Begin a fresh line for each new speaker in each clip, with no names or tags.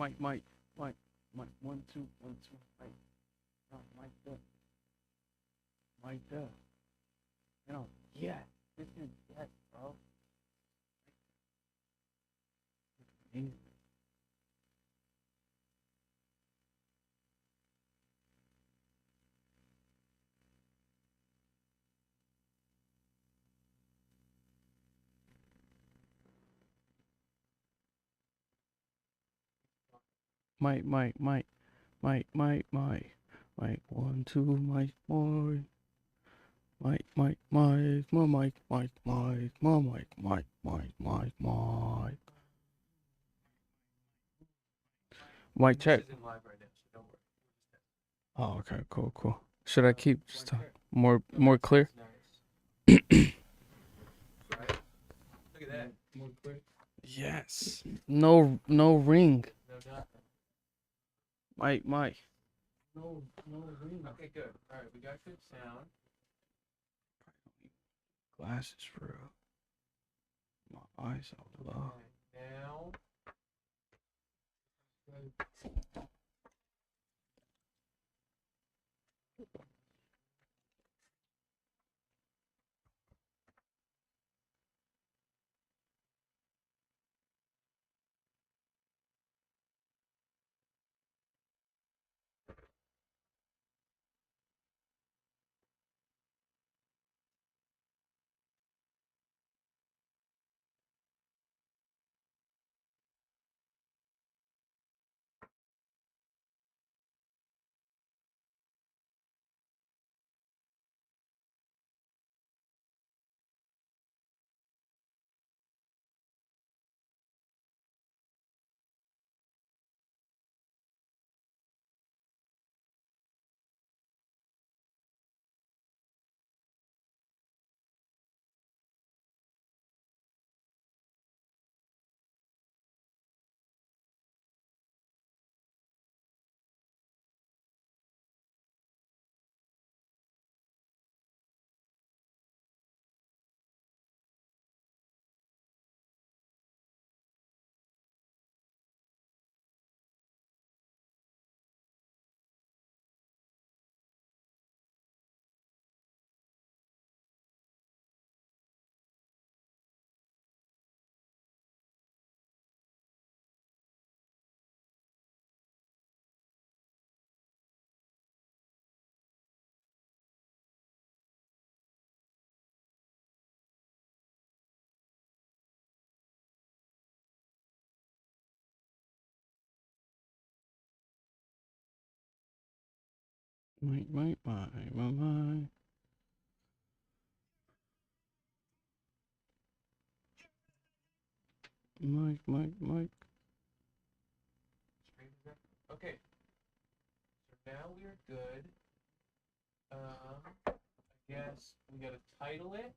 Mike, Mike, Mike, Mike. 1, 2, 1, 2. Mike, no, Mike there, Mike there. You know, yeah, this is yes, bro. Amazing. Mike, Mike, Mike, Mike, Mike, Mike, Mike. 1, 2, Mike, Mike. Mike, Mike, Mike, my Mike, Mike, Mike, my Mike, Mike, Mike, Mike, Mike. Mike, check. Oh, okay, cool, cool. Should I keep just more clear?
Look at that. More clear.
Yes. No ring.
No, nothing.
Mike.
No ring. Okay, good. All right, we got good sound.
Glasses for real. My eyes are low.
Okay, now.
Mike. Mike.
Okay, so now we're good. I guess we gotta title it.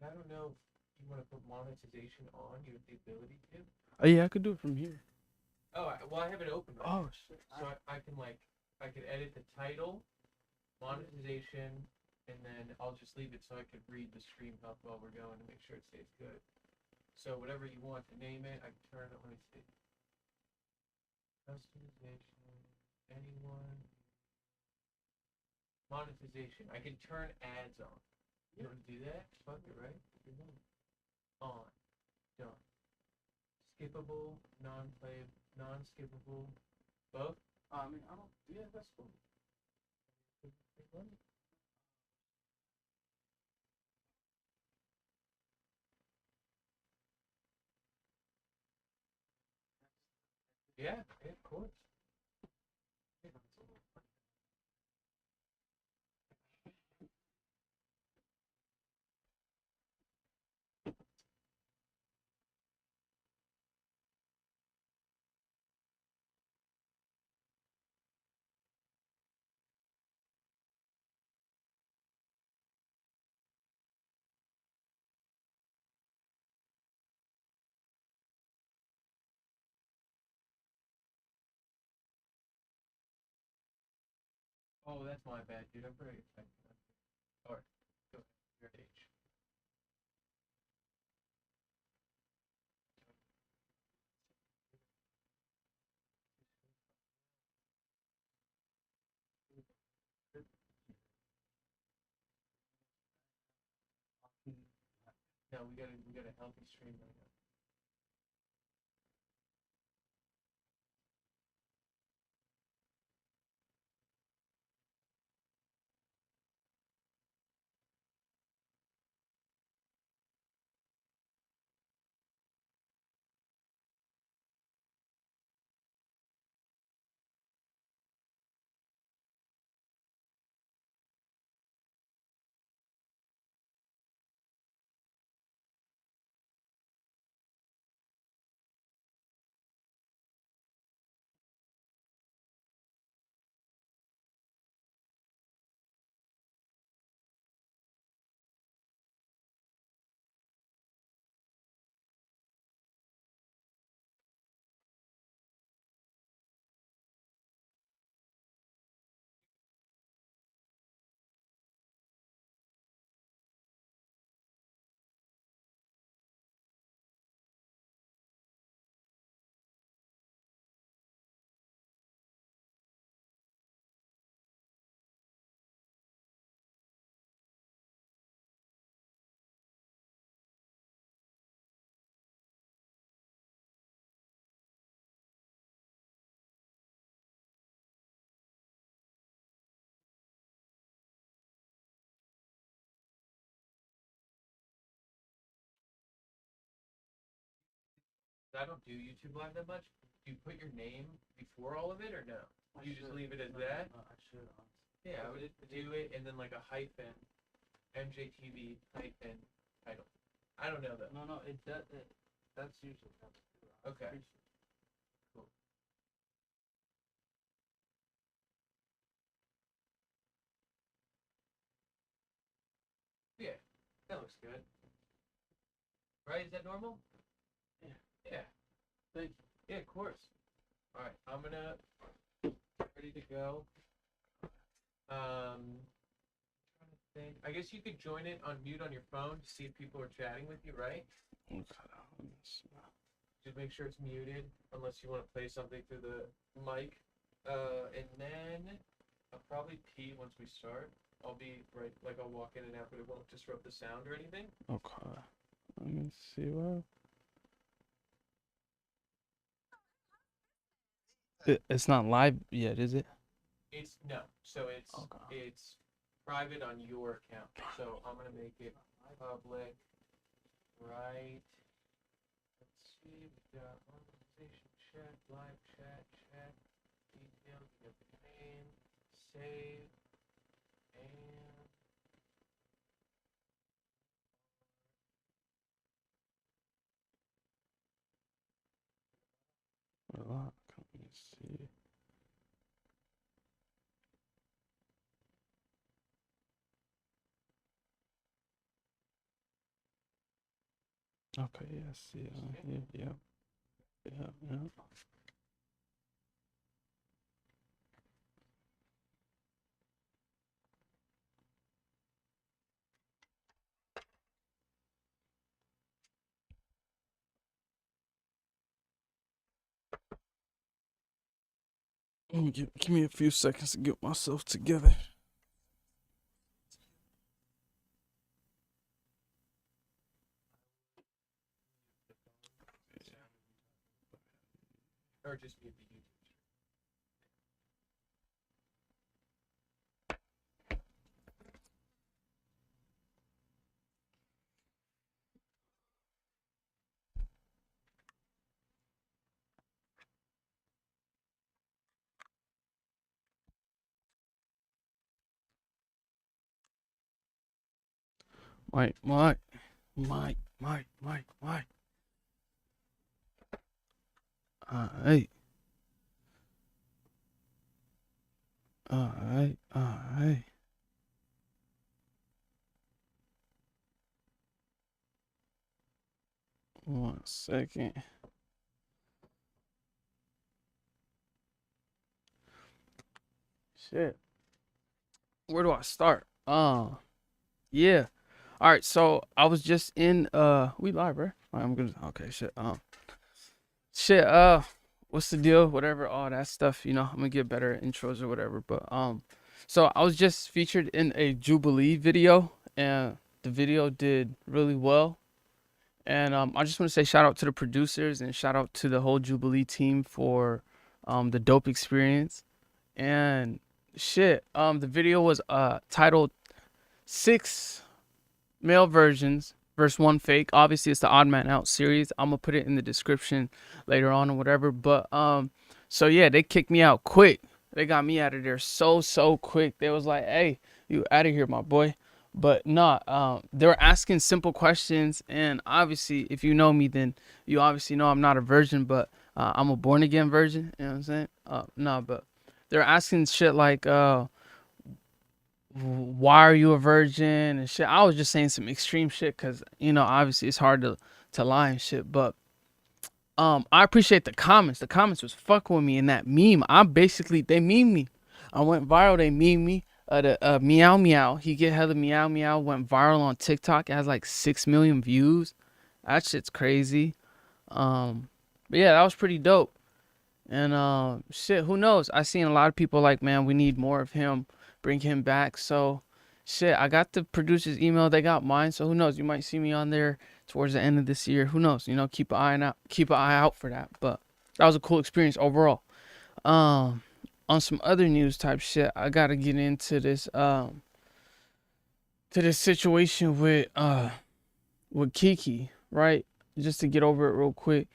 And I don't know if you want to put monetization on. You have the ability to.
Oh yeah, I could do it from here.
Oh, well, I have it open right
Oh
now.
shit.
So I can I could edit the title, monetization, and then I'll just leave it so I could read the stream up while we're going to make sure it stays good. So whatever you want to name it, I can turn it. Let me see. Customization, anyone, monetization. I can turn ads on. You want to do that? Fuck it, right? On, done. Skippable, non-play, non-skippable, both.
I mean, I don't. Yeah, that's cool.
Yeah, of course. Oh, that's my bad, dude. I'm very excited. All right, go ahead. Your age. No, we got a healthy stream right now. I don't do YouTube Live that much. Do you put your name before all of it, or no? You just leave it as that?
I should.
Yeah, I would do it and then like a hyphen, MJTV hyphen title. I don't know though.
No, that's usually how to do it.
Okay. Cool. Yeah, that looks good. Right? Is that normal?
Yeah.
Yeah.
Thank you.
Yeah, of course. All right, I'm gonna ready to go. Trying to think. I guess you could join it on mute on your phone to see if people are chatting with you, right?
Okay.
Just make sure it's muted unless you want to play something through the mic. And then I'll probably pee once we start. I'll be right, like I'll walk in and out, but it won't disrupt the sound or anything.
Okay. Let me see what. It's not live yet, is it?
It's no, so it's private on your account. So I'm gonna make it public, right? Let's see, we got organization chat, live chat, details, we got the name, save, and
Lock. Let me see. Okay, yeah, I see. Yeah. Give me a few seconds to get myself together.
or just mute the YouTube.
Mike. Alright. 1 second. Shit. Where do I start? Yeah. All right, so I was just in we live, right? I'm gonna okay, shit, what's the deal? Whatever, all that stuff, I'm gonna get better at intros or whatever. But so I was just featured in a Jubilee video and the video did really well. And I just want to say shout out to the producers and shout out to the whole Jubilee team for the dope experience. And shit, the video was titled 6 male versions versus 1 fake. Obviously it's the Odd Man Out series. I'm gonna put it in the description later on or whatever. But so yeah, they kicked me out quick. They got me out of there so quick. They was like, hey, you out of here, my boy. But nah, they were asking simple questions, and obviously if you know me, then you obviously know I'm not a virgin, but I'm a born again virgin. You know what I'm saying? Nah, but they're asking shit like why are you a virgin and shit. I was just saying some extreme shit because, you know, obviously it's hard to lie and shit. But I appreciate the comments. The comments was fucking with me in that meme. They meme me. I went viral. They meme me. The meow meow. He get hella meow meow. Went viral on TikTok. It has like 6 million views. That shit's crazy. But yeah, that was pretty dope. And shit, who knows? I seen a lot of people like, man, we need more of him. Bring him back. So shit, I got the producer's email. They got mine. So who knows? You might see me on there towards the end of this year. Who knows? You know, keep an eye out for that. But that was a cool experience overall. On some other news type shit, I gotta get into this to this situation with Kiki, right? Just to get over it real quick.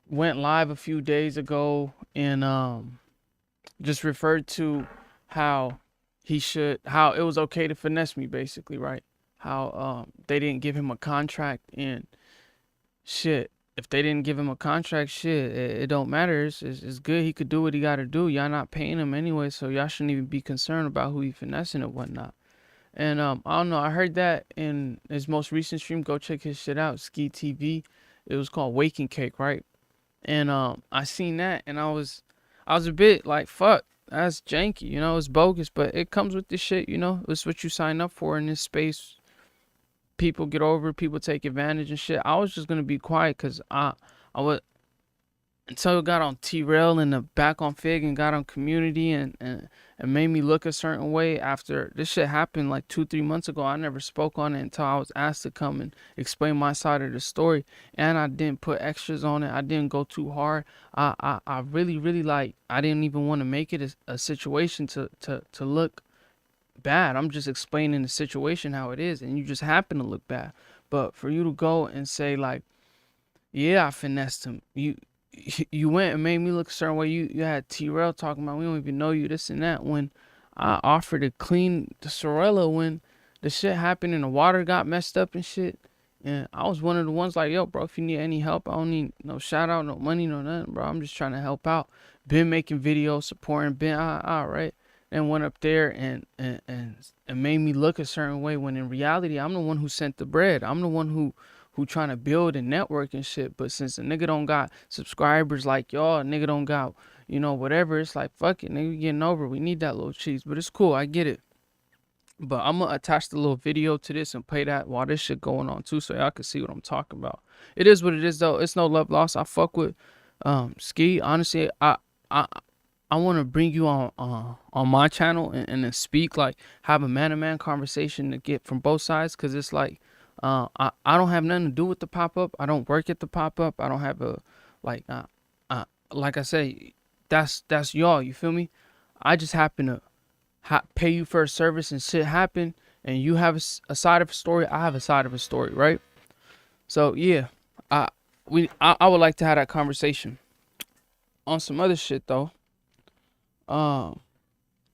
Went live a few days ago and just referred to how it was okay to finesse me, basically, right? How they didn't give him a contract, and shit, if they didn't give him a contract, shit, it don't matter. It's good. He could do what he got to do. Y'all not paying him anyway, so y'all shouldn't even be concerned about who he finessing and whatnot. And I don't know. I heard that in his most recent stream. Go check his shit out. Ski TV. It was called Waking Cake, right? And I seen that, and I was a bit like, fuck, that's janky, you know, it's bogus, but it comes with this shit, you know. It's what you sign up for in this space. People get over it, people take advantage and shit. I was just gonna be quiet because I was, until it got on T-Rail and the back on Fig and got on Community and made me look a certain way. After this shit happened like 2-3 months ago, I never spoke on it until I was asked to come and explain my side of the story, and I didn't put extras on it. I didn't go too hard. I really like, I didn't even want to make it a situation to look bad. I'm just explaining the situation how it is, and you just happen to look bad. But for you to go and say like, yeah, I finessed him, you went and made me look a certain way. You had T-Rail talking about, we don't even know you, this and that, when I offered to clean the Sorella when the shit happened and the water got messed up and shit. And I was one of the ones like, yo, bro, if you need any help, I don't need no shout out, no money, no nothing, bro. I'm just trying to help out. Been making videos, supporting, been right. And went up there and made me look a certain way when in reality, I'm the one who sent the bread. I'm the one who trying to build a network and shit. But since a nigga don't got subscribers like y'all, nigga don't got, you know, whatever, it's like, fuck it, nigga, getting over. We need that little cheese. But it's cool, I get it. But I'm gonna attach the little video to this and play that while this shit going on too, so y'all can see what I'm talking about. It is what it is though. It's no love lost. I fuck with Ski. Honestly, I want to bring you on my channel and then speak, like, have a man-to-man conversation to get from both sides, because it's like, I don't have nothing to do with the pop-up. I don't work at the pop-up. I don't have a, like I say, that's y'all, you feel me? I just happen to pay you for a service and shit happen, and you have a side of a story, I have a side of a story, right? So yeah, I would like to have that conversation. On some other shit though, I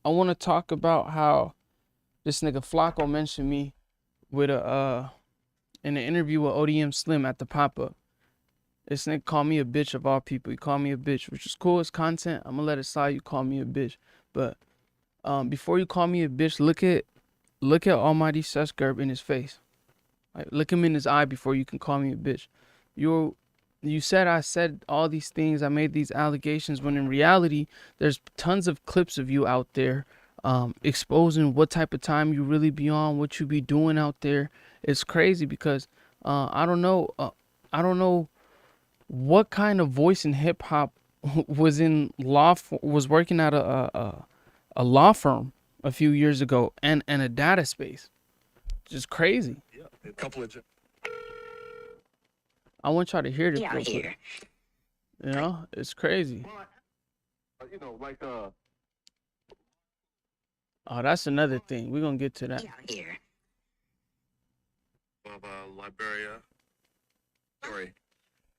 want to talk about how this nigga Flakko mentioned me with in an interview with ODM Slim at the pop-up. This nigga called me a bitch of all people. He called me a bitch, which is cool. It's content. I'm gonna let it slide. You call me a bitch, but before you call me a bitch, look at Almighty Sesgerb in his face. Like, look him in his eye before you can call me a bitch. You said I said all these things, I made these allegations, when in reality, there's tons of clips of you out there exposing what type of time you really be on, what you be doing out there. It's crazy because I don't know what kind of voice in hip hop was working at a law firm a few years ago and a data space. Just crazy.
Yeah, a couple of
I want y'all to hear this
Out
real quick.
here.
You know, it's crazy.
You know, like
Oh, that's another thing. We're gonna get to that.
Out here.
of Liberia. Sorry.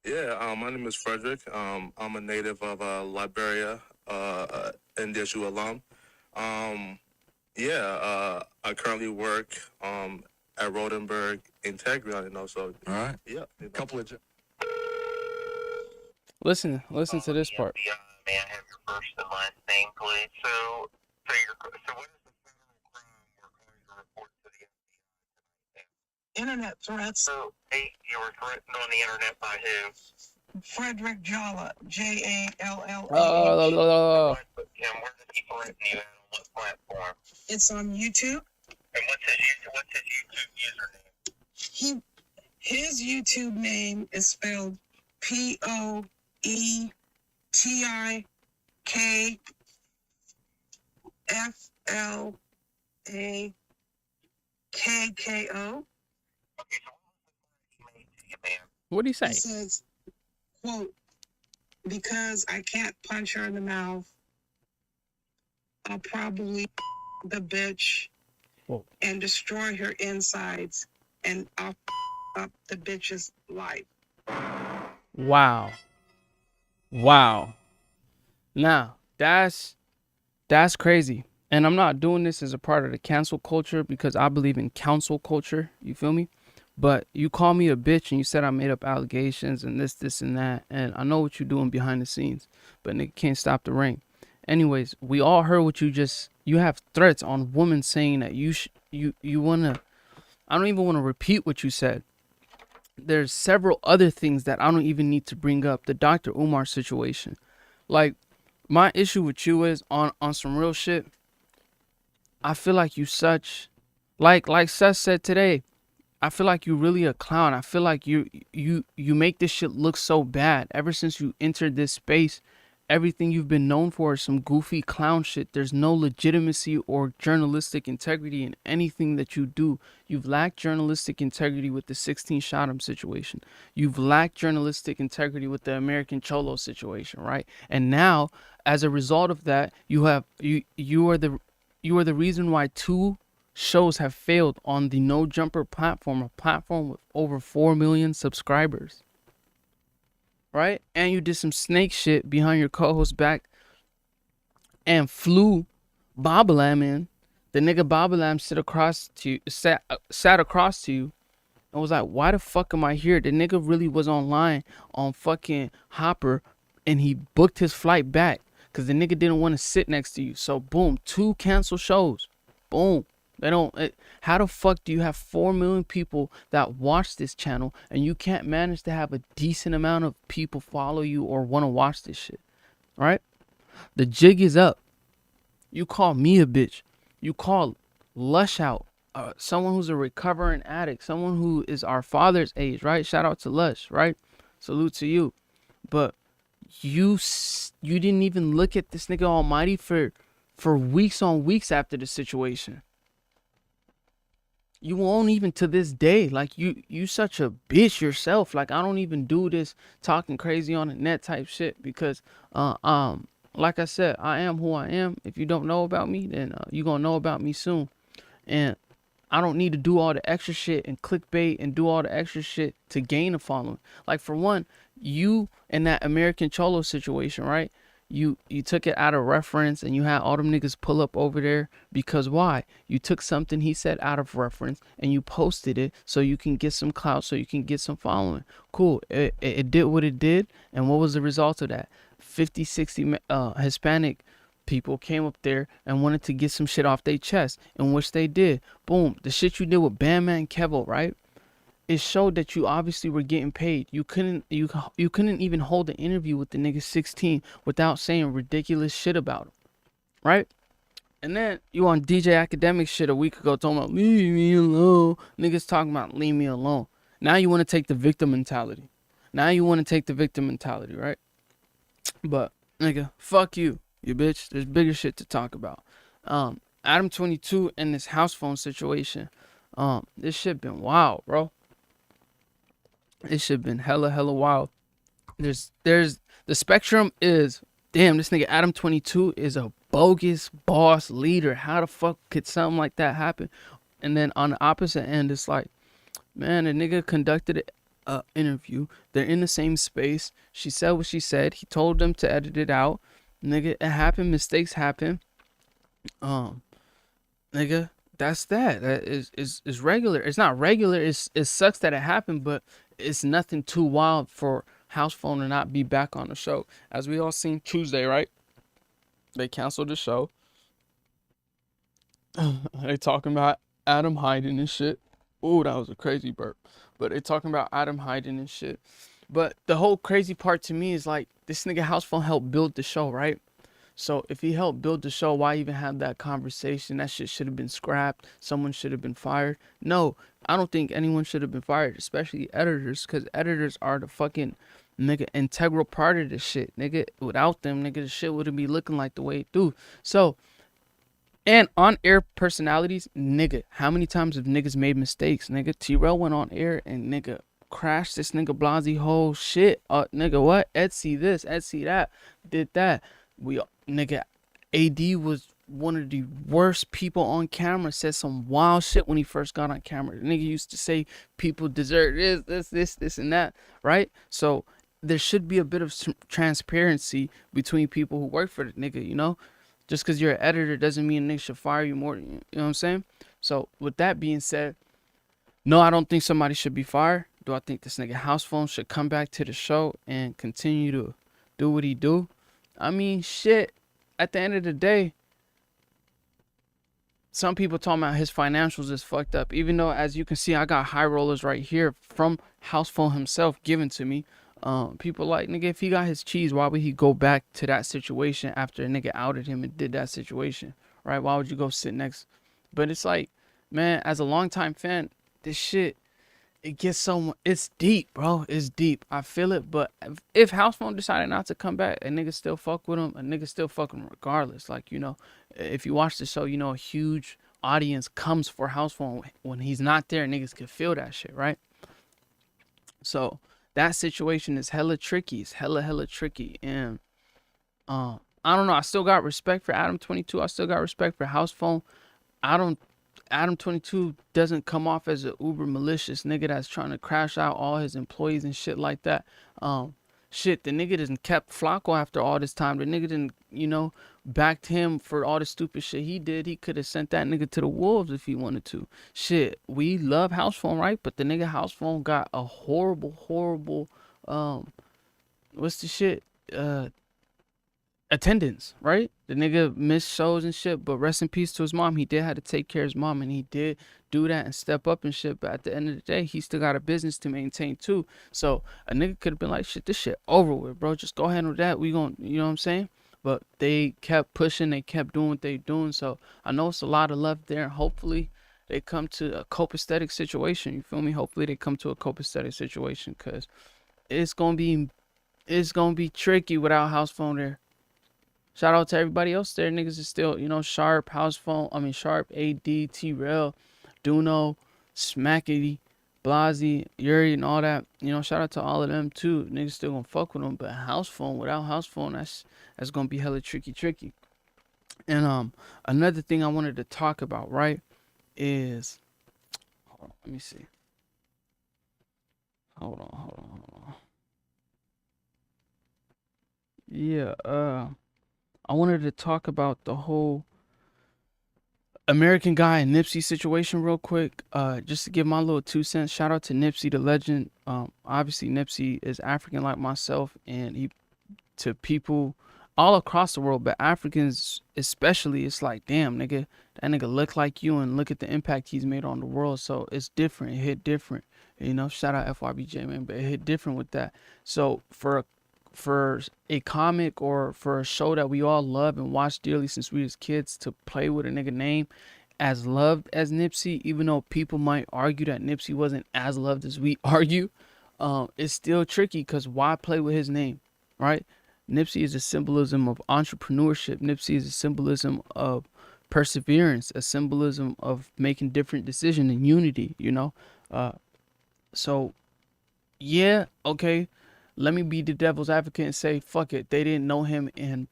Yeah, my name is Frederick. I'm a native of Liberia, NDSU alum. I currently work at Rodenberg Integrity, you know, so
All right.
yeah. You know.
Couple of
Listen to this part.
May I have your first and last name, please? So what is the federal crime we're going to report to the FBI?
Internet threats.
So, hey, you were threatened on the internet by who?
Frederick Jalla, Jalla.
Oh,
And where did he threaten you at? On what platform?
It's on YouTube.
And what's his YouTube username?
His YouTube name is spelled POETIKFLAKKO.
Okay, so what was the threat he made to you, man?
what'd he
He
say?
says, quote, because I can't punch her in the mouth, I'll probably the bitch
Whoa.
and destroy her insides, and I'll up the bitch's life.
Wow. Now, that's crazy. And I'm not doing this as a part of the cancel culture because I believe in counsel culture. You feel me? But you call me a bitch and you said I made up allegations and this, and that. And I know what you're doing behind the scenes. But nigga can't stop the rain. Anyways, we all heard what you have threats on women saying that you want to. I don't even want to repeat what you said. There's several other things that I don't even need to bring up. The Dr. Umar situation. Like, my issue with you is on some real shit. I feel like you like Seth said today, I feel like you really a clown. I feel like you make this shit look so bad. Ever since you entered this space, everything you've been known for is some goofy clown shit. There's no legitimacy or journalistic integrity in anything that you do. You've lacked journalistic integrity with the 16 Shot'em situation. You've lacked journalistic integrity with the American Cholo situation, right? And now, as a result of that, you are the reason why 2 shows have failed on the No Jumper platform, a platform with over 4 million subscribers. Right? And you did some snake shit behind your co-host back and flew Babalam in. The nigga Babalam sat across to you and was like, why the fuck am I here? The nigga really was online on fucking Hopper and he booked his flight back because the nigga didn't want to sit next to you. So boom, 2 canceled shows. Boom. How the fuck do you have 4 million people that watch this channel and you can't manage to have a decent amount of people follow you or want to watch this shit? Right? The jig is up. You call me a bitch. You call Lush out. Someone who's a recovering addict. Someone who is our father's age, right? Shout out to Lush, right? Salute to you. But you didn't even look at this nigga Almighty for weeks on weeks after the situation. You won't even to this day. Like you such a bitch yourself. Like I don't even do this talking crazy on the net type shit because like I said, I am who I am. If you don't know about me, then you gonna know about me soon. And I don't need to do all the extra shit and clickbait and do all the extra shit to gain a following. Like for one, you in that American Cholo situation, right? You took it out of reference and you had all them niggas pull up over there because why? You took something he said out of reference and you posted it so you can get some clout, so you can get some following. Cool. It did what it did. And what was the result of that? 50, 60 Hispanic people came up there and wanted to get some shit off their chest, in which they did. Boom. The shit you did with Bam and Kevo, right? It showed that you obviously were getting paid. You couldn't even hold an interview with the nigga 16 without saying ridiculous shit about him, right? And then you on DJ Academic shit a week ago talking about leave me alone. Niggas talking about leave me alone. Now you want to take the victim mentality. Right? But nigga, fuck you, you bitch. There's bigger shit to talk about. Adam 22 and this Housephone situation. This shit been wild, bro. It should have been hella wild. There's the spectrum is, damn, this nigga Adam 22 is a bogus boss leader. How the fuck could something like that happen? And then on the opposite end, it's like, man, a nigga conducted a interview. They're in the same space. She said what she said. He told them to edit it out. Nigga, it happened. Mistakes happen. Nigga, that's that. That is regular. It's not regular. It sucks that it happened, but it's nothing too wild for Housephone to not be back on the show. As we all seen Tuesday, right? They canceled the show. They talking about Adam hiding and shit. Ooh, that was a crazy burp. But they talking about Adam hiding and shit. But the whole crazy part to me is like, this nigga Housephone helped build the show, right? So if he helped build the show, why even have that conversation? That shit should have been scrapped. Someone should have been fired. No, I don't think anyone should have been fired, especially editors, because editors are the fucking nigga integral part of this shit. Nigga, without them, nigga, the shit wouldn't be looking like the way it do. So, and on-air personalities, nigga, how many times have niggas made mistakes? Nigga, T-Rail went on air and nigga crashed this nigga Blasey whole shit. Nigga, what? Etsy this, Etsy that, did that. Nigga, AD was one of the worst people on camera. Said some wild shit when he first got on camera. The nigga used to say people deserve this, and that, right? So there should be a bit of transparency between people who work for the nigga, you know? Just because you're an editor doesn't mean a nigga should fire you more. You know what I'm saying? So with that being said, no, I don't think somebody should be fired. Do I think this nigga Housephone should come back to the show and continue to do what he do? I mean, shit, at the end of the day, some people talking about his financials is fucked up. Even though, as you can see, I got high rollers right here from Housephone himself given to me. People like, nigga, if he got his cheese, why would he go back to that situation after a nigga outed him and did that situation, right? Why would you go sit next? But it's like, man, as a longtime fan, this shit, it gets so, it's deep, bro. It's deep. I feel it. But if Housephone decided not to come back, a nigga still fuck with him. A nigga still fuck him regardless. Like, you know, if you watch the show, you know, a huge audience comes for Housephone. When he's not there, niggas can feel that shit, right? So that situation is hella tricky. It's hella tricky. And I don't know. I still got respect for Adam 22. I still got respect for Housephone. Adam 22 doesn't come off as an uber malicious nigga that's trying to crash out all his employees and shit like that. Shit, the nigga didn't kept Flakko after all this time. The nigga didn't, you know, backed him for all the stupid shit he did. He could have sent that nigga to the wolves if he wanted to. Shit, we love Housephone, right? But the nigga Housephone got a horrible, what's the shit? Attendance, right? The nigga missed shows and shit, but rest in peace to his mom. He did have to take care of his mom, and he did do that and step up and shit. But at the end of the day, he still got a business to maintain too. So a nigga could have been like, shit, this shit over with, bro. Just go handle that. We gon', you know what I'm saying? But they kept pushing. They kept doing what they doing. So I know it's a lot of love there. Hopefully they come to a copacetic situation. You feel me? Hopefully they come to a copacetic situation, because it's gonna be tricky without Housephone there. Shout out to everybody else there. Niggas is still, you know, Sharp, Sharp, AD, T-Rail, Duno, Smackety, Blasey, Yuri, and all that. You know, shout out to all of them too. Niggas still gonna fuck with them. But Housephone, without Housephone, that's gonna be hella tricky. And another thing I wanted to talk about, right, is, hold on, let me see. Hold on. Yeah, I wanted to talk about the whole American Guy and Nipsey situation real quick. Just to give my little 2 cents. Shout out to Nipsey, the legend. Obviously Nipsey is African like myself, and he, to people all across the world, but Africans especially, it's like, damn, nigga, that nigga look like you, and look at the impact he's made on the world. So it's different. It hit different. You know, shout out FYBJ, man, but it hit different with that. So for a comic or for a show that we all love and watch dearly since we was kids, to play with a nigga name as loved as Nipsey, even though people might argue that Nipsey wasn't as loved as we argue, it's still tricky, because why play with his name, right? Nipsey is a symbolism of entrepreneurship. Nipsey is a symbolism of perseverance, a symbolism of making different decisions and unity, you know? So yeah, okay, let me be the devil's advocate and say, fuck it, they didn't know him in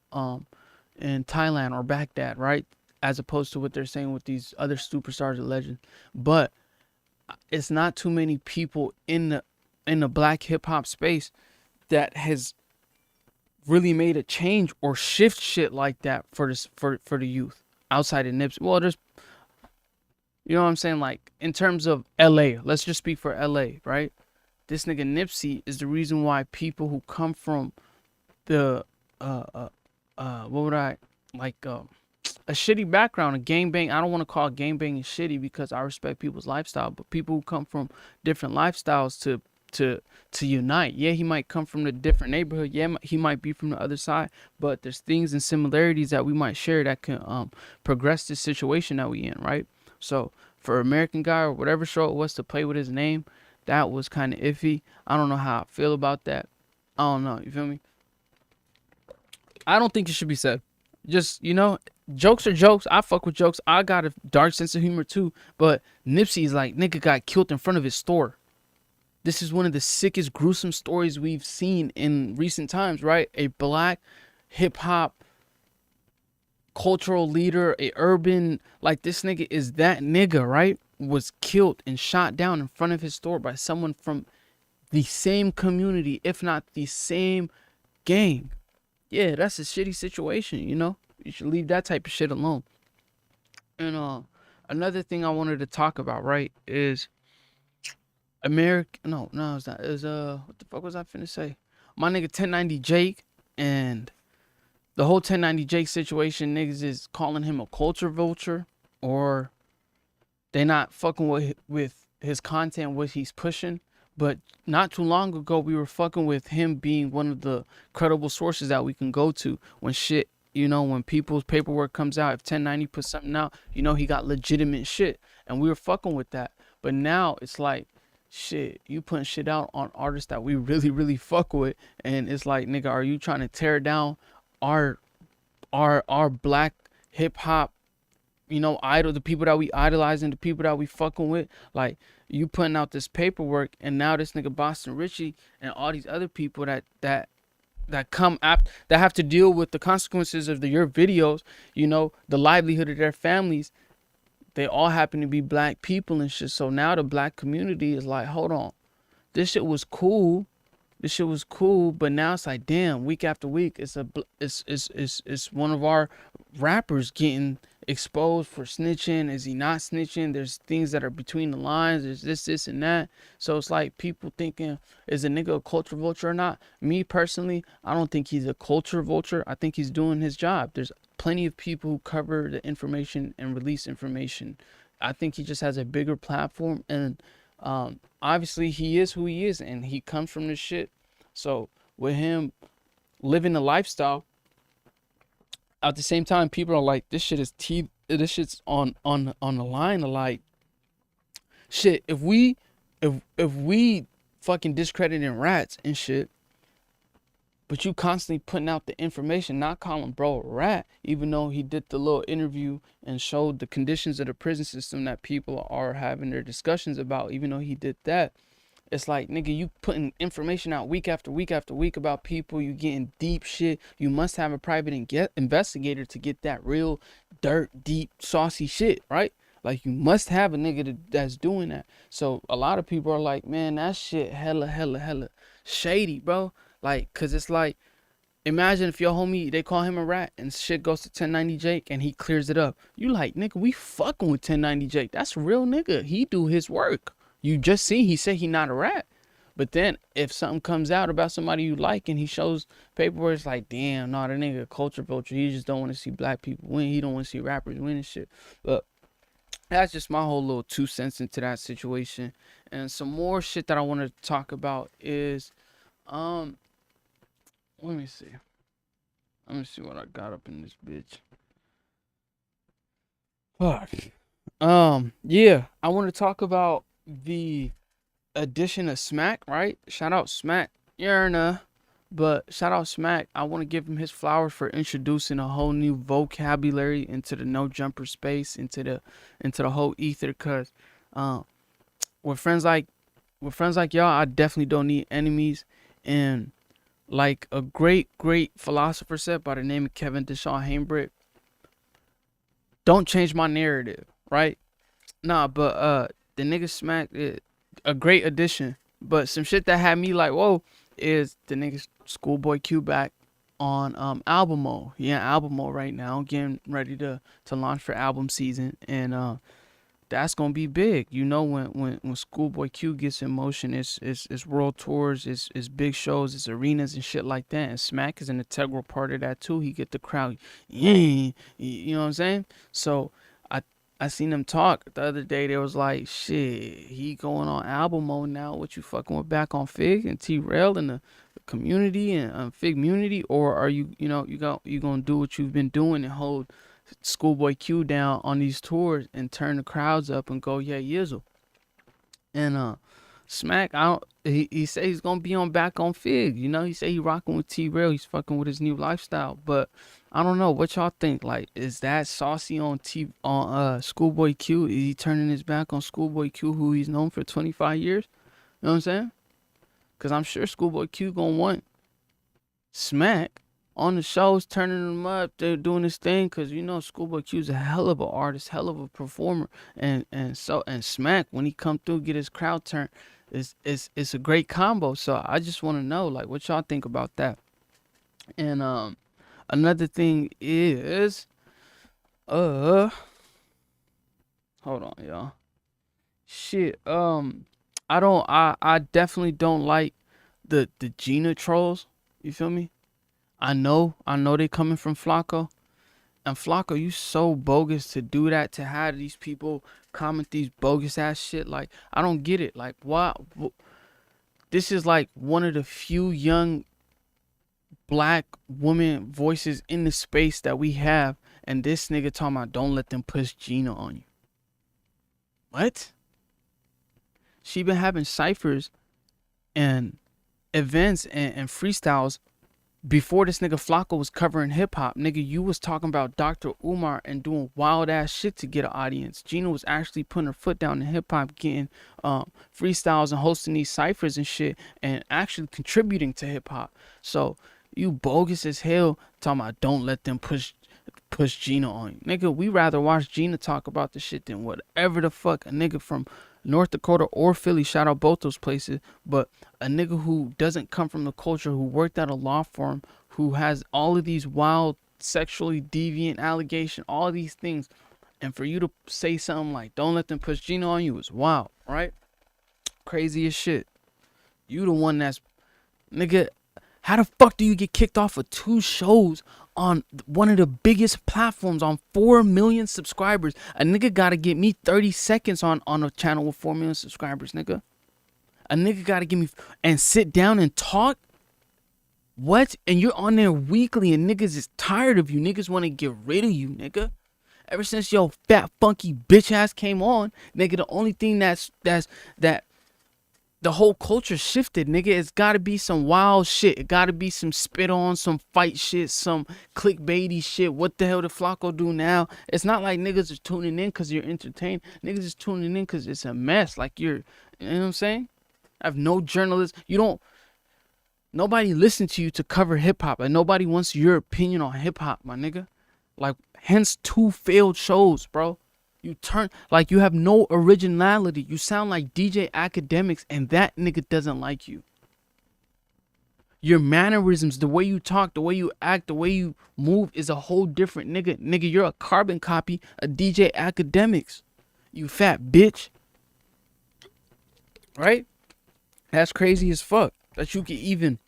Thailand or Baghdad, right? As opposed to what they're saying with these other superstars and legends. But it's not too many people in the black hip hop space that has really made a change or shift shit like that for this for the youth outside of Nipsey. Well, there's, you know what I'm saying, like in terms of LA, let's just speak for LA, right? This nigga Nipsey is the reason why people who come from the what would I like a shitty background, a gangbang. I don't want to call gangbanging shitty because I respect people's lifestyle, but people who come from different lifestyles to unite. Yeah, he might come from a different neighborhood. Yeah, he might be from the other side, but there's things and similarities that we might share that can progress this situation that we in, right? So for American Guy or whatever show it was to play with his name, that was kind of iffy. I don't know how I feel about that. I don't know. You feel me? I don't think it should be said. Just, you know, jokes are jokes. I fuck with jokes. I got a dark sense of humor too. But Nipsey is like, nigga got killed in front of his store. This is one of the sickest, gruesome stories we've seen in recent times, right? A black hip hop cultural leader, a urban, like this nigga is that nigga, right? Was killed and shot down in front of his store by someone from the same community, if not the same gang. Yeah, that's a shitty situation, you know? You should leave that type of shit alone. And another thing I wanted to talk about, right, is no, it's not. Is what the fuck was I finna say? My nigga 1090 Jake and the whole 1090 Jake situation, niggas is calling him a culture vulture, or they not fucking with his content, what he's pushing. But not too long ago, we were fucking with him being one of the credible sources that we can go to when shit, you know, when people's paperwork comes out. If 1090 puts something out, you know, he got legitimate shit. And we were fucking with that. But now it's like, shit, you putting shit out on artists that we really, really fuck with. And it's like, nigga, are you trying to tear down our black hip hop, you know, idol, the people that we idolize and the people that we fucking with? Like, you putting out this paperwork, and now this nigga Boston Richie and all these other people that come after, that have to deal with the consequences of your videos, you know, the livelihood of their families, they all happen to be black people and shit. So now the black community is like, hold on, this shit was cool. This shit was cool, but now it's like, damn, week after week, it's one of our rappers getting exposed for snitching. Is he not snitching? There's things that are between the lines. There's this, and that. So it's like people thinking, is a nigga a culture vulture or not? Me personally, I don't think he's a culture vulture. I think he's doing his job. There's plenty of people who cover the information and release information. I think he just has a bigger platform, and obviously he is who he is, and he comes from this shit. So with him living the lifestyle, at the same time, people are like, this shit's on the line of like, shit, if we fucking discrediting rats and shit, but you constantly putting out the information, not calling bro a rat, even though he did the little interview and showed the conditions of the prison system that people are having their discussions about, even though he did that. It's like, nigga, you putting information out week after week after week about people. You getting deep shit. You must have a private investigator to get that real dirt, deep, saucy shit, right? Like, you must have a nigga that's doing that. So a lot of people are like, man, that shit hella shady, bro. Like, cause it's like, imagine if your homie, they call him a rat and shit goes to 1090 Jake and he clears it up. You like, nigga, we fucking with 1090 Jake. That's a real nigga. He do his work. You just see, he said he not a rat. But then if something comes out about somebody you like and he shows paperwork, it's like, damn, nah, that nigga a culture vulture. He just don't want to see black people win. He don't want to see rappers win and shit. But that's just my whole little 2 cents into that situation. And some more shit that I want to talk about is, let me see. Let me see what I got up in this bitch. Fuck. Yeah, I want to talk about the addition of Smack, right? Shout out Smack. But shout out Smack. I want to give him his flowers for introducing a whole new vocabulary into the no jumper space, into the whole ether, cause with friends like with friends like y'all, I definitely don't need enemies. And like a great philosopher said by the name of Kevin Deshawn Hainbrick, don't change my narrative, right? Nah, but the nigga Smack a great addition. But some shit that had me like, whoa, is the nigga Schoolboy Q back on album mode. He in album mode right now, getting ready to launch for album season, and that's gonna be big. You know, when Schoolboy Q gets in motion, it's world tours, it's big shows, it's arenas and shit like that. And Smack is an integral part of that too. He get the crowd, yeah, you know what I'm saying? So I seen them talk the other day. They was like, shit, he going on album mode now. What you fucking with back on Fig and T-Rail and the community and Fig community, or are you gonna do what you've been doing and hold Schoolboy Q down on these tours and turn the crowds up and go, yeah, Yizzle. And Smack, he said he's gonna be on back on Fig. You know, he said he rocking with T-Rail. He's fucking with his new lifestyle. But I don't know what y'all think. Like, is that saucy on Schoolboy Q? Is he turning his back on Schoolboy Q, who he's known for 25 years? You know what I'm saying? Cause I'm sure Schoolboy Q gonna want Smack on the shows, turning them up. They're doing this thing, cause you know Schoolboy Q's a hell of an artist, hell of a performer, and Smack, when he come through, get his crowd turned, it's a great combo. So I just want to know, like, what y'all think about that. And another thing is, hold on, y'all. Shit, I definitely don't like the Gina trolls. You feel me? I know they coming from Flakko. And Flakko, you so bogus to do that, to have these people comment these bogus ass shit. Like, I don't get it. Like, why? This is like one of the few young black woman voices in the space that we have. And this nigga talking about, don't let them push Gina on you. What? She been having ciphers and events and freestyles before this nigga Flakko was covering hip hop. Nigga, you was talking about Dr. Umar and doing wild ass shit to get an audience. Gina was actually putting her foot down in hip hop, getting freestyles and hosting these ciphers and shit, and actually contributing to hip hop. So you bogus as hell talking about don't let them push Gina on you. Nigga, we rather watch Gina talk about the shit than whatever the fuck a nigga from North Dakota or Philly, shout out both those places, but a nigga who doesn't come from the culture, who worked at a law firm, who has all of these wild sexually deviant allegation, all of these things, and for you to say something like don't let them push Gina on you is wild, right? Crazy as shit. You the one that's, nigga, how the fuck do you get kicked off of 2 shows on one of the biggest platforms on 4 million subscribers? A nigga gotta get me 30 seconds on a channel with 4 million subscribers, nigga. A nigga gotta give me and sit down and talk. What? And you're on there weekly and niggas is tired of you. Niggas want to get rid of you, nigga. Ever since your fat funky bitch ass came on, nigga, the only thing that the whole culture shifted, nigga. It's gotta be some wild shit. It gotta be some spit on, some fight shit, some clickbaity shit. What the hell did Flakko do now? It's not like niggas are tuning in because you're entertained. Niggas is tuning in because it's a mess. Like you know what I'm saying? I have no journalists. Nobody listens to you to cover hip hop, and nobody wants your opinion on hip hop, my nigga. Like, hence 2 failed shows, bro. You turn, like, you have no originality. You sound like DJ Academics, and that nigga doesn't like you. Your mannerisms, the way you talk, the way you act, the way you move is a whole different nigga. Nigga, you're a carbon copy of DJ Academics. You fat bitch. Right? That's crazy as fuck. That you can even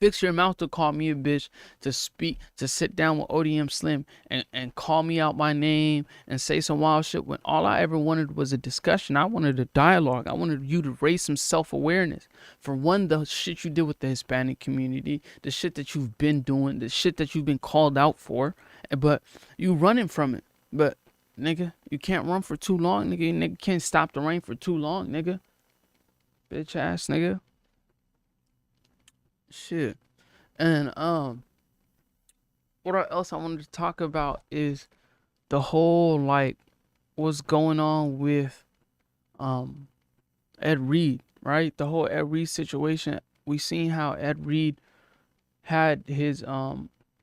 fix your mouth to call me a bitch, to speak, to sit down with ODM Slim and call me out my name and say some wild shit when all I ever wanted was a discussion. I wanted a dialogue. I wanted you to raise some self-awareness. For one, the shit you did with the Hispanic community, the shit that you've been doing, the shit that you've been called out for, but you running from it. But, nigga, you can't run for too long, nigga. Nigga can't stop the rain for too long, nigga. Bitch ass nigga. Shit. And what else I wanted to talk about is the whole, like, what's going on with Ed Reed. right? The whole Ed Reed situation. We seen how Ed Reed had his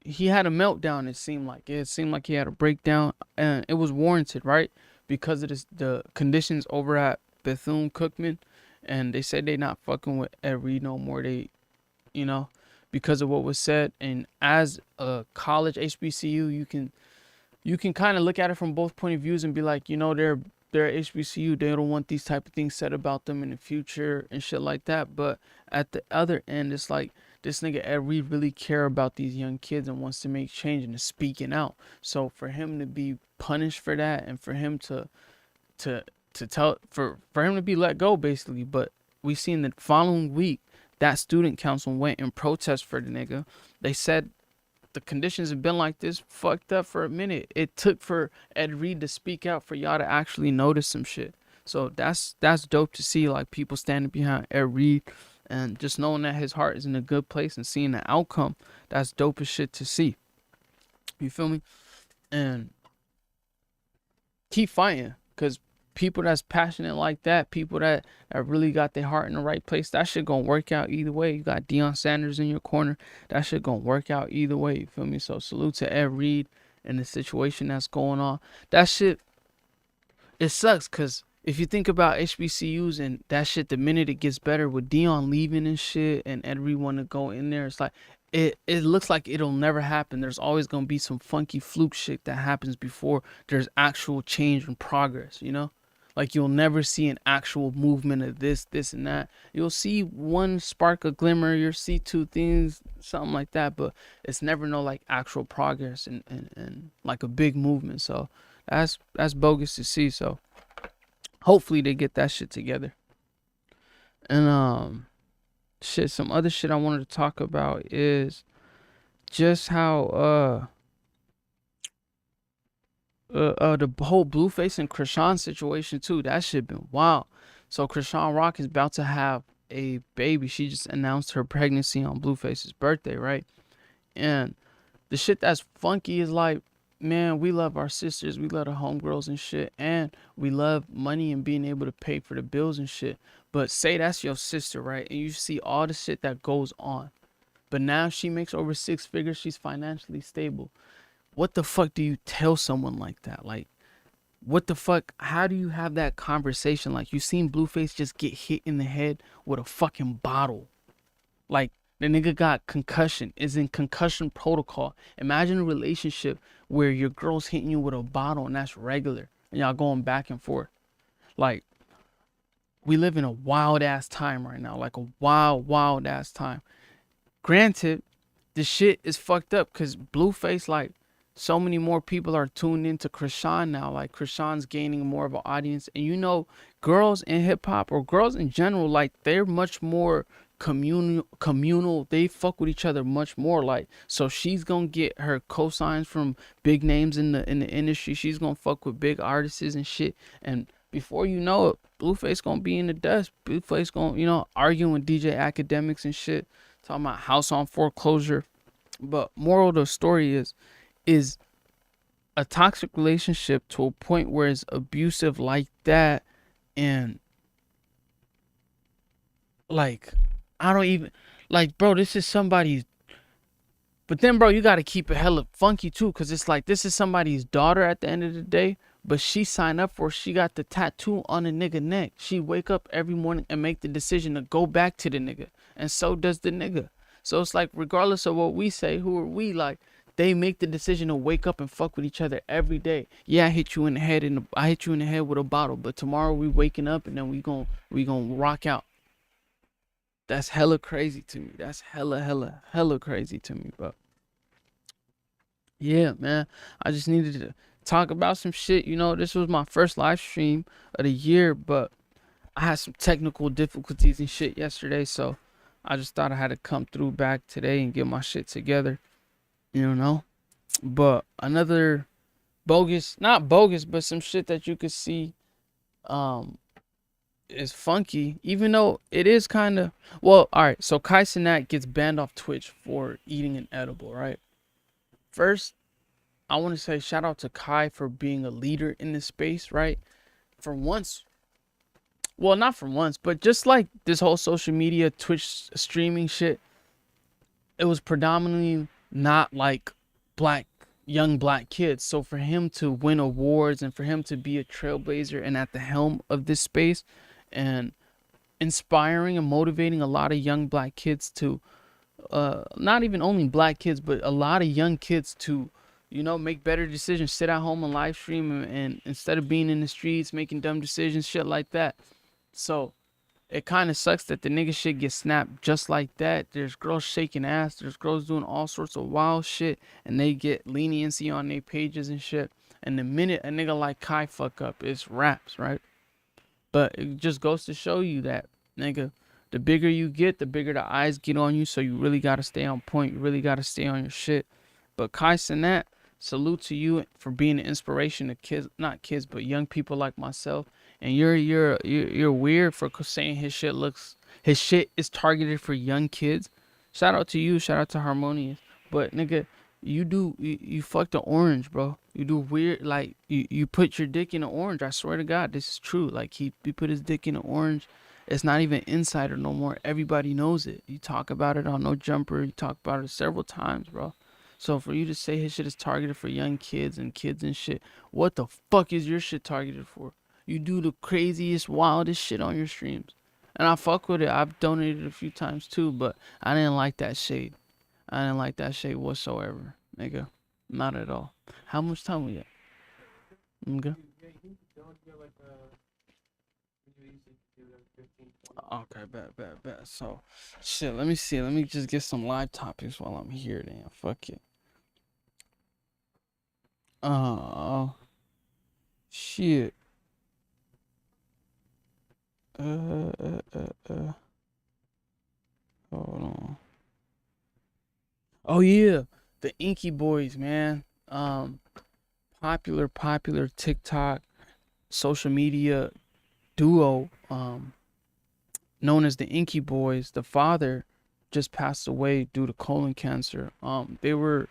he had a meltdown. It seemed like he had a breakdown, and it was warranted, right? Because of the conditions over at Bethune Cookman, and they said they not fucking with Ed Reed no more. They, you know, because of what was said. And as a college HBCU, you can kind of look at it from both point of views and be like, you know, they're HBCU. They don't want these type of things said about them in the future and shit like that. But at the other end, it's like this nigga Ed Reed really care about these young kids and wants to make change and is speaking out. So for him to be punished for that, and for him to tell for him to be let go basically. But we seen the following week that student council went and protest for the nigga. They said the conditions have been like this, fucked up for a minute. It took for Ed Reed to speak out for y'all to actually notice some shit. So that's dope to see, like, people standing behind Ed Reed and just knowing that his heart is in a good place and seeing the outcome. That's dope as shit to see. You feel me? And keep fighting, because people that's passionate like that, people that really got their heart in the right place, that shit gonna work out either way. You got Deion Sanders in your corner, that shit gonna work out either way. You feel me? So salute to Ed Reed and the situation that's going on. That shit, it sucks, because if you think about HBCUs and that shit, the minute it gets better with Deion leaving and shit and Ed Reed want to go in there, it's like it looks like it'll never happen. There's always gonna be some funky fluke shit that happens before there's actual change and progress, you know? Like, you'll never see an actual movement of this, and that. You'll see one spark, a glimmer. You'll see two things, something like that. But it's never no, like, actual progress and like a big movement. So that's bogus to see. So hopefully they get that shit together. And some other shit I wanted to talk about is just how the whole Blueface and Krishan situation too. That shit been wild. So Krishan Rock is about to have a baby. She just announced her pregnancy on Blueface's birthday, right? And the shit that's funky is like, man, we love our sisters, we love the homegirls and shit, and we love money and being able to pay for the bills and shit. But say that's your sister, right? And you see all the shit that goes on. But now she makes over 6 figures. She's financially stable. What the fuck do you tell someone like that? Like, what the fuck? How do you have that conversation? Like, you seen Blueface just get hit in the head with a fucking bottle. Like, the nigga got concussion, is in concussion protocol. Imagine a relationship where your girl's hitting you with a bottle and that's regular, and y'all going back and forth. Like, we live in a wild ass time right now. Like, a wild ass time. Granted, the shit is fucked up because Blueface, like, so many more people are tuned into Krishan now. Like, Krishan's gaining more of an audience. And you know, girls in hip hop, or girls in general, like, they're much more communal. They fuck with each other much more. Like, so she's gonna get her cosigns from big names in the industry. She's gonna fuck with big artists and shit. And before you know it, Blueface gonna be in the dust. Blueface gonna, you know, arguing with DJ Academics and shit, talking about house on foreclosure. But moral of the story is a toxic relationship to a point where it's abusive like that. And like, I don't even, like, bro, this is somebody's, but then, bro, you got to keep it hella funky too, because it's like, this is somebody's daughter at the end of the day, but she signed up for, she got the tattoo on a nigga neck. She wake up every morning and make the decision to go back to the nigga, and so does the nigga. So it's like, regardless of what we say, who are we? Like, they make the decision to wake up and fuck with each other every day. Yeah, I hit you in the head with a bottle, but tomorrow we waking up and then we gon' rock out. That's hella crazy to me. That's hella crazy to me, bro. Yeah, man. I just needed to talk about some shit. You know, this was my first live stream of the year, but I had some technical difficulties and shit yesterday, so I just thought I had to come through back today and get my shit together. You know? But another not bogus, but some shit that you could see is funky, even though it is kind of, well, all right. So Kai Cenat gets banned off Twitch for eating an edible, right? First, I want to say shout out to Kai for being a leader in this space, right? For once, well, not for once, but just like this whole social media, Twitch streaming shit, it was predominantly not like young black kids. So for him to win awards and for him to be a trailblazer and at the helm of this space and inspiring and motivating a lot of young black kids to not even only black kids but a lot of young kids to make better decisions, sit at home and live stream and instead of being in the streets making dumb decisions, shit like that. So it kind of sucks that the nigga shit gets snapped just like that. There's girls shaking ass. There's girls doing all sorts of wild shit, and they get leniency on their pages and shit. And the minute a nigga like Kai fuck up, it's raps, right? But it just goes to show you that, nigga, the bigger you get, the bigger the eyes get on you. So you really gotta stay on point. You really gotta stay on your shit. But Kai Cenat, salute to you for being an inspiration to kids, not kids, but young people like myself. And you're weird for saying his shit is targeted for young kids. Shout out to you, shout out to Harmonious. But nigga, you fucked the orange, bro. You do weird, like you put your dick in an orange. I swear to God, this is true. Like he put his dick in an orange. It's not even insider no more. Everybody knows it. You talk about it on No Jumper. You talk about it several times, bro. So for you to say his shit is targeted for young kids and shit, what the fuck is your shit targeted for? You do the craziest, wildest shit on your streams. And I fuck with it. I've donated a few times too, but I didn't like that shade. I didn't like that shade whatsoever, nigga. Not at all. How much time we got? Okay. Okay, bet. So, shit, let me see. Let me just get some live topics while I'm here, then. Fuck it. Shit. Hold on. Oh yeah, the Inky Boys, man. Popular TikTok social media duo, known as the Inky Boys. The father just passed away due to colon cancer. They were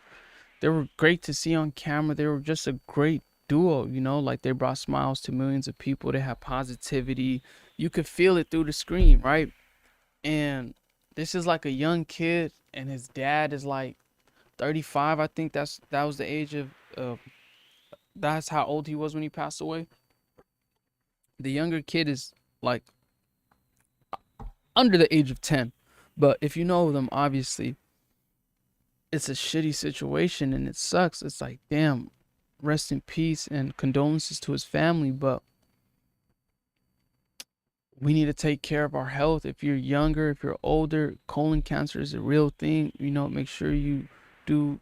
great to see on camera. They were just a great duo, like they brought smiles to millions of people. They had positivity. You could feel it through the screen, right? And this is like a young kid, and his dad is like 35. I think that was the age of that's how old he was when he passed away. The younger kid is like under the age of 10. But if you know them, obviously, it's a shitty situation and it sucks. It's like, damn, rest in peace and condolences to his family. But we need to take care of our health. If you're younger, if you're older, colon cancer is a real thing. Make sure you do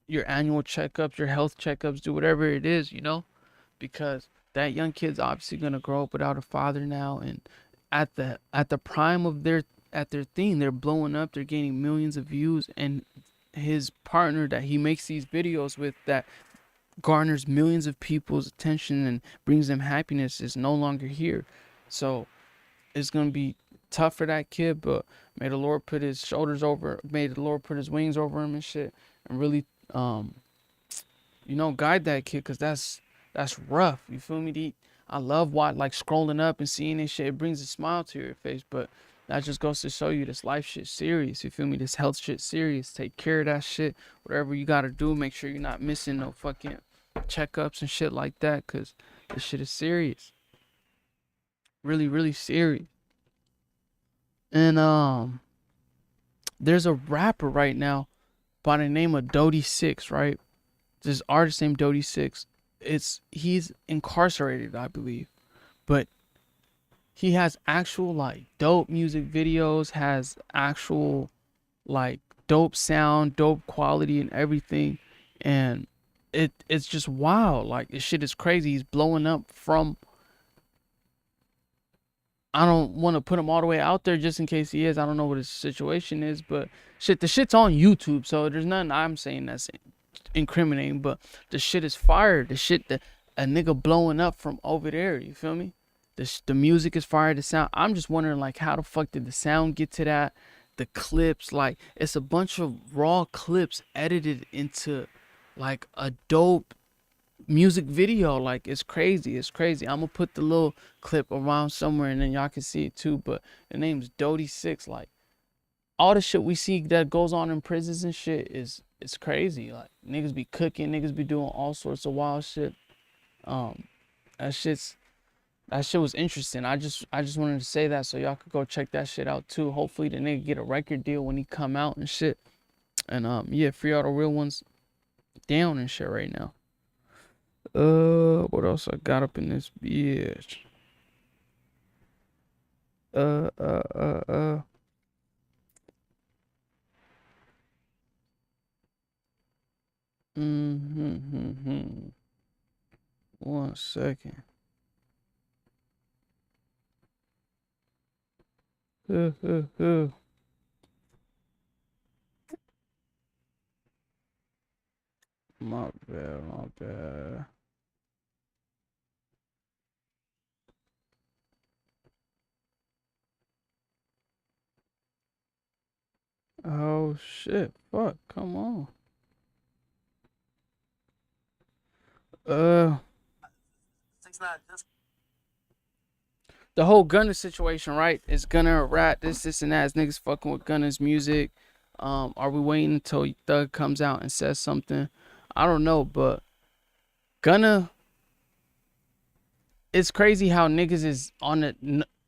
your annual checkups, your health checkups, do whatever it is, because that young kid's obviously going to grow up without a father now. And at the prime of their thing, they're blowing up, they're gaining millions of views, and his partner that he makes these videos with that garners millions of people's attention and brings them happiness is no longer here. So it's going to be tough for that kid, but may the Lord put his shoulders over, may the Lord put his wings over him and shit, and really guide that kid, because that's rough. You feel me? I love scrolling up and seeing this shit. It brings a smile to your face, but that just goes to show you this life shit serious. You feel me? This health shit serious. Take care of that shit. Whatever you gotta do, make sure you're not missing no fucking checkups and shit like that, because this shit is serious. Really, really serious. And there's a rapper right now by the name of Dodie Six, right? This artist named Dodie Six. He's incarcerated, I believe, but he has actual dope music videos, has actual dope sound, dope quality and everything, and it's just wild. This shit is crazy. He's blowing up from, I don't want to put him all the way out there just in case he is. I don't know what his situation is, but the shit's on YouTube, so there's nothing I'm saying that's incriminating, but the shit is fire. The shit that a nigga blowing up from over there, you feel me? The music is fire, the sound. I'm just wondering how the fuck did the sound get to that? The clips, it's a bunch of raw clips edited into a dope music video. Like, it's crazy. It's crazy. I'm gonna put the little clip around somewhere and then y'all can see it too. But the name's Dodie 6. Like, all the shit we see that goes on in prisons and shit it's crazy. Like, niggas be cooking, niggas be doing all sorts of wild shit. That shit was interesting. I just wanted to say that so y'all could go check that shit out too. Hopefully the nigga get a record deal when he come out and shit. And yeah, free all the real ones down and shit right now. What else I got up in this bitch? One second. My bad. Oh shit, fuck, come on. The whole Gunna situation, right? Is Gunna a rat, this and that, is niggas fucking with Gunna's music. Are we waiting until Thug comes out and says something? I don't know, but Gunna, it's crazy how niggas is on it.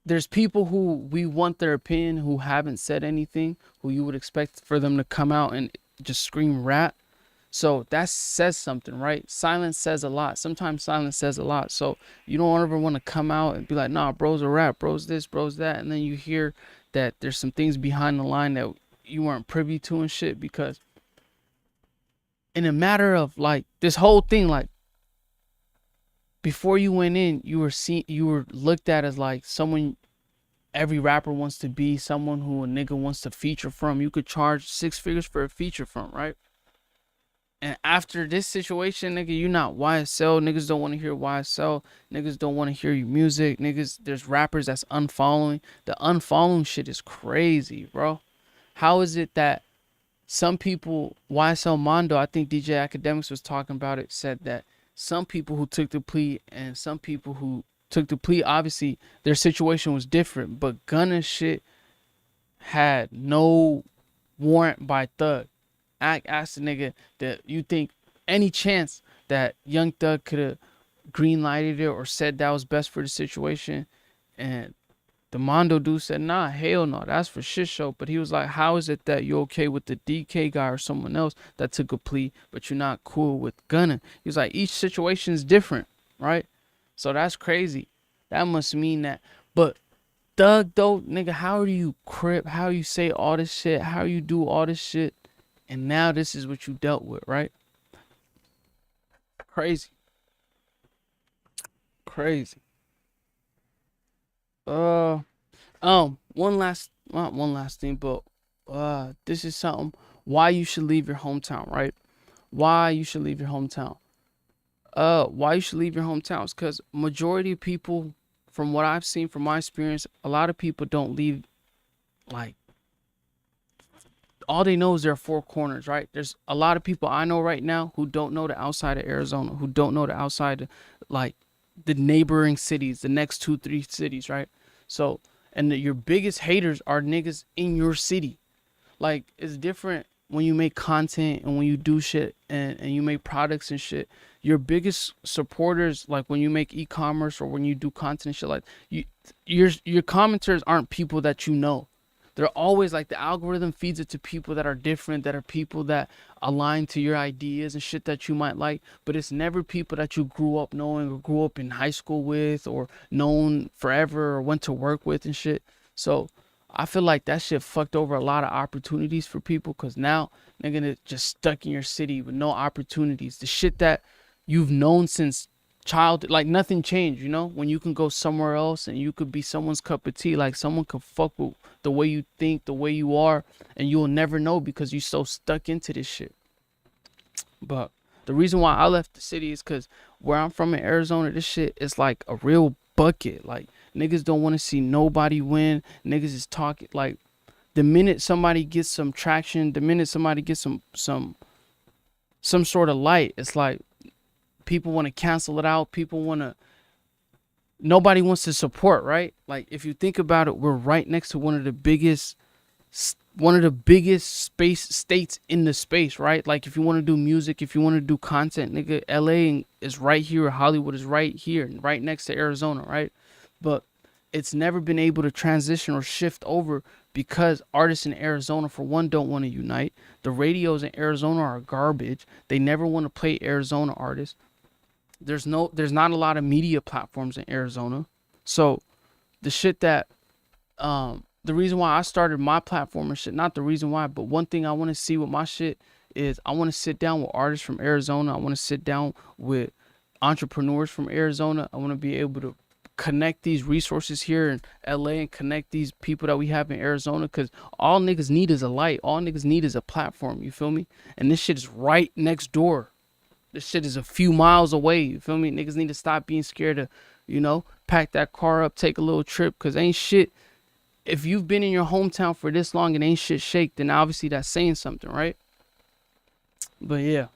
There's people who we want their opinion who haven't said anything, who you would expect for them to come out and just scream rat. So that says something, right? Silence says a lot. Sometimes silence says a lot. So you don't ever want to come out and be like, nah, bro's a rap, bro's this, bro's that. And then you hear that there's some things behind the line that you weren't privy to and shit. Because in a matter of like this whole thing, like before you went in, you were looked at as like someone every rapper wants to be, someone who a nigga wants to feature from. You could charge 6 figures for a feature from, right? And after this situation, nigga, you not YSL. Niggas don't want to hear YSL. Niggas don't want to hear your music. Niggas, there's rappers that's unfollowing. The unfollowing shit is crazy, bro. How is it that some people, YSL Mondo, I think DJ Academics was talking about it, said that some people who took the plea and some people who took the plea, obviously their situation was different. But Gunna shit had no warrant by Thug. Ask the nigga that you think any chance that Young Thug could have green lighted it or said that was best for the situation. And the Mondo dude said, nah, hell no, that's for shit show. But he was like, how is it that you're okay with the DK guy or someone else that took a plea, but you're not cool with Gunna? He was like, each situation is different, right? So that's crazy. That must mean that. But Thug though, nigga, how do you crip? How you say all this shit? How you do all this shit? And now this is what you dealt with, right? Crazy. Not one last thing, but this is something why you should leave your hometown, right? Why you should leave your hometown. Why you should leave your hometown is because majority of people, from what I've seen, from my experience, a lot of people don't leave, like, all they know is their 4 corners, right? There's a lot of people I know right now who don't know the outside of Arizona, who don't know the outside of, like, the neighboring cities, the next 2-3 cities, right? So, and your biggest haters are niggas in your city. Like, it's different when you make content and when you do shit and you make products and shit. Your biggest supporters, like when you make e-commerce or when you do content and shit, like your commenters aren't people that you know. They're always like, the algorithm feeds it to people that are different, that are people that align to your ideas and shit that you might like. But it's never people that you grew up knowing or grew up in high school with or known forever or went to work with and shit. So I feel like that shit fucked over a lot of opportunities for people, because now they're gonna just stuck in your city with no opportunities. The shit that you've known since child, like nothing changed, you know? When you can go somewhere else and you could be someone's cup of tea, like someone could fuck with the way you think, the way you are, and you'll never know because you're so stuck into this shit. But the reason why I left the city is because where I'm from in Arizona, this shit is like a real bucket. Like, niggas don't want to see nobody win. Niggas is talking, like, the minute somebody gets some traction, the minute somebody gets some sort of light, it's like people want to cancel it out. Nobody wants to support, right? Like, if you think about it, we're right next to one of the biggest space states in the space, right? Like, if you want to do music, if you want to do content, nigga, LA is right here, Hollywood is right here, right next to Arizona, right? But it's never been able to transition or shift over because artists in Arizona, for one, don't want to unite. The radios in Arizona are garbage. They never want to play Arizona artists. There's not a lot of media platforms in Arizona. So the shit that the reason why I started my platform and shit, not the reason why, but one thing I want to see with my shit is I want to sit down with artists from Arizona. I want to sit down with entrepreneurs from Arizona. I want to be able to connect these resources here in LA and connect these people that we have in Arizona, because all niggas need is a light. All niggas need is a platform. You feel me? And this shit is right next door. This shit is a few miles away. You feel me? Niggas need to stop being scared to, pack that car up, take a little trip, because ain't shit. If you've been in your hometown for this long and ain't shit shake, then obviously that's saying something, right? But yeah.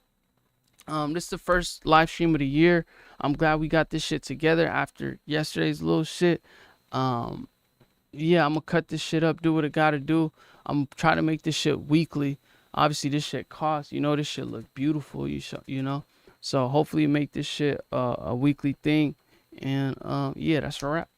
This is the first live stream of the year. I'm glad we got this shit together after yesterday's little shit. Yeah, I'm gonna cut this shit up, do what I gotta do. I'm trying to make this shit weekly. Obviously, this shit costs. This shit look beautiful. So hopefully, make this shit a weekly thing. And yeah, that's a wrap.